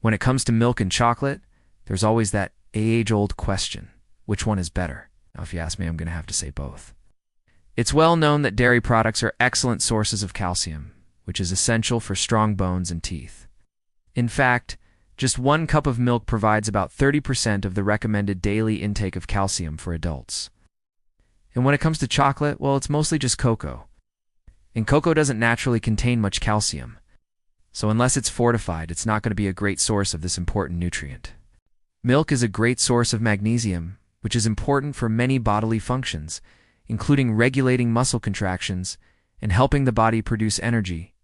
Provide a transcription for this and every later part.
When it comes to milk and chocolate, there's always that age-old question: which one is better? Now, if you ask me, I'm going to have to say both. It's well known that dairy products are excellent sources of calcium, which is essential for strong bones and teeth. In fact, just 1 cup of milk provides about 30% of the recommended daily intake of calcium for adults. And when it comes to chocolate, well, it's mostly just cocoa. And cocoa doesn't naturally contain much calcium, so unless it's fortified, it's not going to be a great source of this important nutrient. Milk is a great source of magnesium, which is important for many bodily functions, including regulating muscle contractions and helping the body produce energy.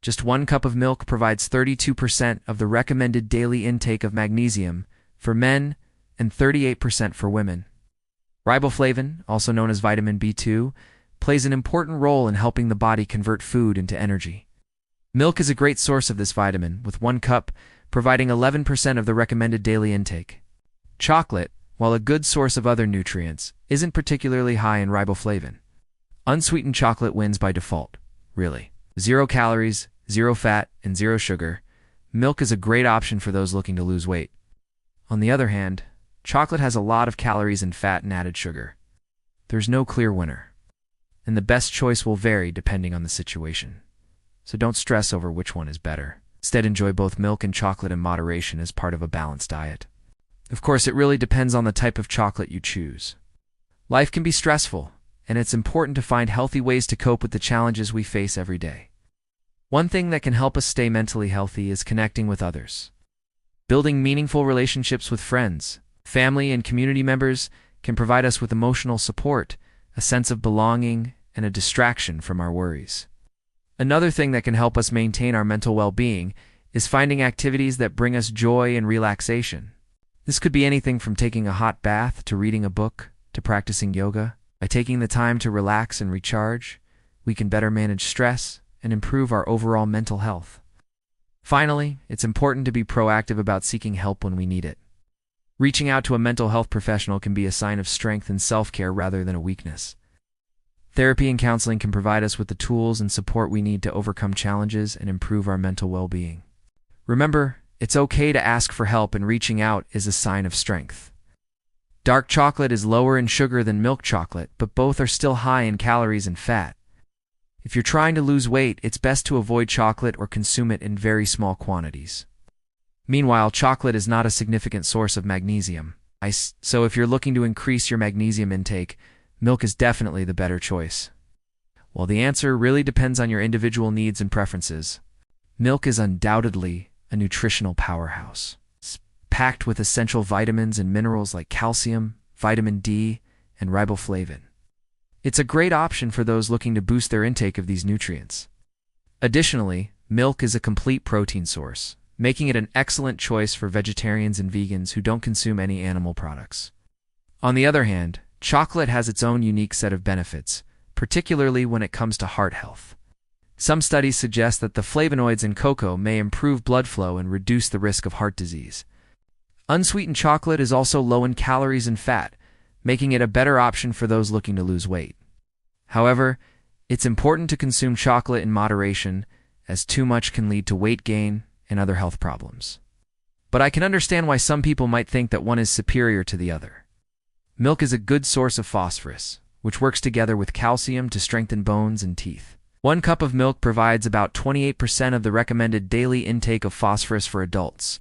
Just 1 cup of milk provides 32% of the recommended daily intake of magnesium for men and 38% for women. Riboflavin, also known as vitamin B2, plays an important role in helping the body convert food into energy. Milk is a great source of this vitamin, with 1 cup providing 11% of the recommended daily intake. Chocolate, while a good source of other nutrients, isn't particularly high in riboflavin. Unsweetened chocolate wins by default, really. 0 calories, 0 fat, and 0 sugar. Milk is a great option for those looking to lose weight. On the other hand, chocolate has a lot of calories and fat and added sugar. There's no clear winner, and the best choice will vary depending on the situation. So don't stress over which one is better. Instead, enjoy both milk and chocolate in moderation as part of a balanced diet. Of course, it really depends on the type of chocolate you choose. Life can be stressful, and it's important to find healthy ways to cope with the challenges we face every day. One thing that can help us stay mentally healthy is connecting with others. Building meaningful relationships with friends, family, and community members can provide us with emotional support, a sense of belonging, and a distraction from our worries. Another thing that can help us maintain our mental well-being is finding activities that bring us joy and relaxation. This could be anything from taking a hot bath to reading a book to practicing yoga. By taking the time to relax and recharge, we can better manage stress and improve our overall mental health. Finally, it's important to be proactive about seeking help when we need it. Reaching out to a mental health professional can be a sign of strength and self-care rather than a weakness. Therapy and counseling can provide us with the tools and support we need to overcome challenges and improve our mental well-being. Remember, it's okay to ask for help, and reaching out is a sign of strength. Dark chocolate is lower in sugar than milk chocolate, but both are still high in calories and fat. If you're trying to lose weight, it's best to avoid chocolate or consume it in very small quantities. Meanwhile, chocolate is not a significant source of magnesium, so if you're looking to increase your magnesium intake, milk is definitely the better choice. While the answer really depends on your individual needs and preferences, milk is undoubtedly a nutritional powerhouse. It's packed with essential vitamins and minerals like calcium, vitamin D, and riboflavin. It's a great option for those looking to boost their intake of these nutrients. Additionally, milk is a complete protein source, making it an excellent choice for vegetarians and vegans who don't consume any animal products. On the other hand, chocolate has its own unique set of benefits, particularly when it comes to heart health. Some studies suggest that the flavonoids in cocoa may improve blood flow and reduce the risk of heart disease. Unsweetened chocolate is also low in calories and fat, making it a better option for those looking to lose weight. However, it's important to consume chocolate in moderation, as too much can lead to weight gain and other health problems. But I can understand why some people might think that one is superior to the other. Milk is a good source of phosphorus, which works together with calcium to strengthen bones and teeth. 1 cup of milk provides about 28% of the recommended daily intake of phosphorus for adults.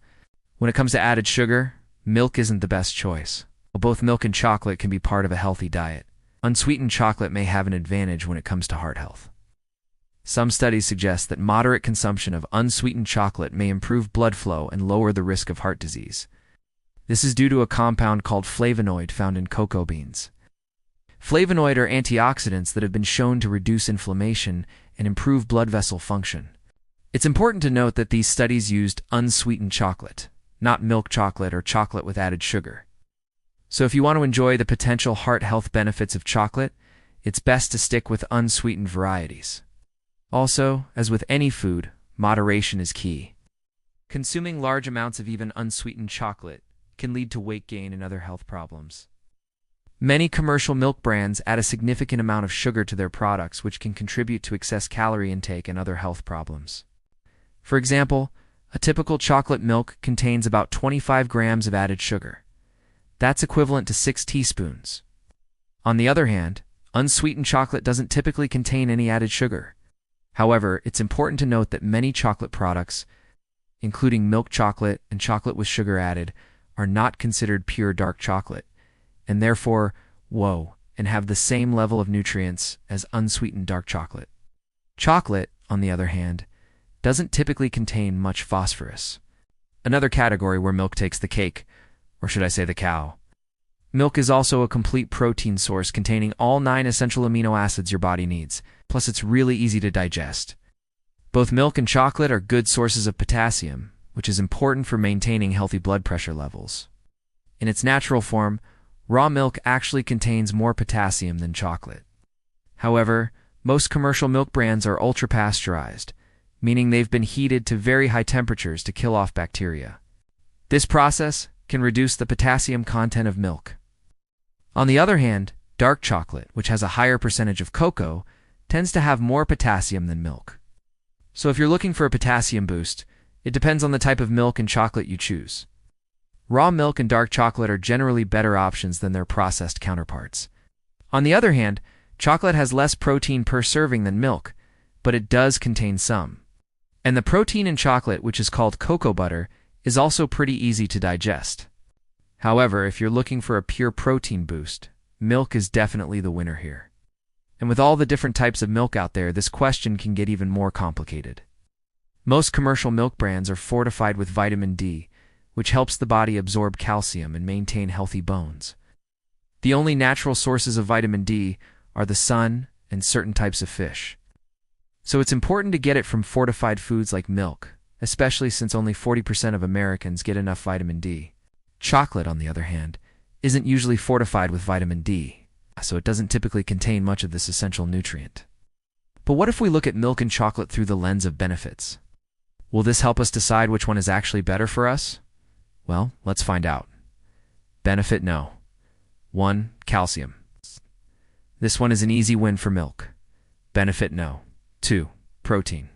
When it comes to added sugar, milk isn't the best choice. While both milk and chocolate can be part of a healthy diet, unsweetened chocolate may have an advantage when it comes to heart health. Some studies suggest that moderate consumption of unsweetened chocolate may improve blood flow and lower the risk of heart disease. This is due to a compound called flavonoid found in cocoa beans. Flavonoid are antioxidants that have been shown to reduce inflammation and improve blood vessel function. It's important to note that these studies used unsweetened chocolate, not milk chocolate or chocolate with added sugar. So if you want to enjoy the potential heart health benefits of chocolate, it's best to stick with unsweetened varieties. Also, as with any food, moderation is key. Consuming large amounts of even unsweetened chocolate can lead to weight gain and other health problems. Many commercial milk brands add a significant amount of sugar to their products, which can contribute to excess calorie intake and other health problems. For example, A typical chocolate milk contains about 25 grams of added sugar. That's equivalent to 6 teaspoons. On the other hand, unsweetened chocolate doesn't typically contain any added sugar. However, it's important to note that many chocolate products, including milk chocolate and chocolate with sugar added, are not considered pure dark chocolate, and therefore, and have the same level of nutrients as unsweetened dark chocolate. Chocolate, on the other hand, doesn't typically contain much phosphorus. Another category where milk takes the cake, or should I say the cow. Milk is also a complete protein source containing all 9 essential amino acids your body needs, plus it's really easy to digest. Both milk and chocolate are good sources of potassium, which is important for maintaining healthy blood pressure levels. In its natural form, raw milk actually contains more potassium than chocolate. However, most commercial milk brands are ultra-pasteurized, meaning they've been heated to very high temperatures to kill off bacteria. This process can reduce the potassium content of milk. On the other hand, dark chocolate, which has a higher percentage of cocoa, tends to have more potassium than milk. So if you're looking for a potassium boost, it depends on the type of milk and chocolate you choose. Raw milk and dark chocolate are generally better options than their processed counterparts. On the other hand, chocolate has less protein per serving than milk, but it does contain some. And the protein in chocolate, which is called cocoa butter, is also pretty easy to digest. However, if you're looking for a pure protein boost, milk is definitely the winner here. And with all the different types of milk out there, this question can get even more complicated. Most commercial milk brands are fortified with vitamin D, which helps the body absorb calcium and maintain healthy bones. The only natural sources of vitamin D are the sun and certain types of fish. So it's important to get it from fortified foods like milk, especially since only 40% of Americans get enough vitamin D. Chocolate, on the other hand, isn't usually fortified with vitamin D, so it doesn't typically contain much of this essential nutrient. But what if we look at milk and chocolate through the lens of benefits? Will this help us decide which one is actually better for us? Well, let's find out. Benefit no. 1. Calcium. This one is an easy win for milk. Benefit no. 2. Protein.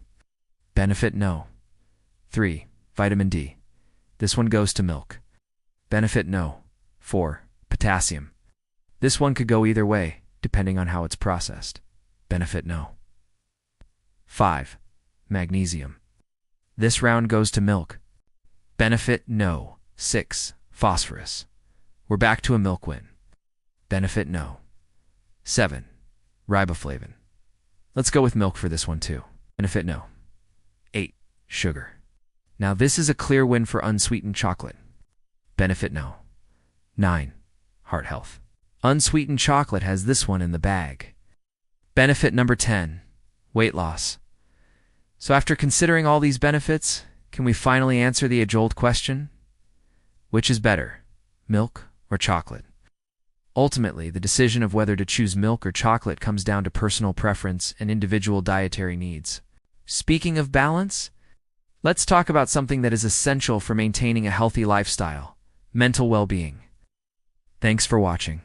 Benefit no. 3. Vitamin D. This one goes to milk. Benefit no. 4. Potassium. This one could go either way, depending on how it's processed. Benefit no. 5. Magnesium. This round goes to milk. Benefit no. 6. Phosphorus. We're back to a milk win. Benefit no. 7. Riboflavin. Let's go with milk for this one too. Benefit no. 8. Sugar. Now this is a clear win for unsweetened chocolate. Benefit no. 9. Heart health. Unsweetened chocolate has this one in the bag. Benefit number 10. Weight loss. So after considering all these benefits, can we finally answer the age-old question? Which is better, milk or chocolate? Ultimately, the decision of whether to choose milk or chocolate comes down to personal preference and individual dietary needs. Speaking of balance, let's talk about something that is essential for maintaining a healthy lifestyle: mental well-being. Thanks for watching.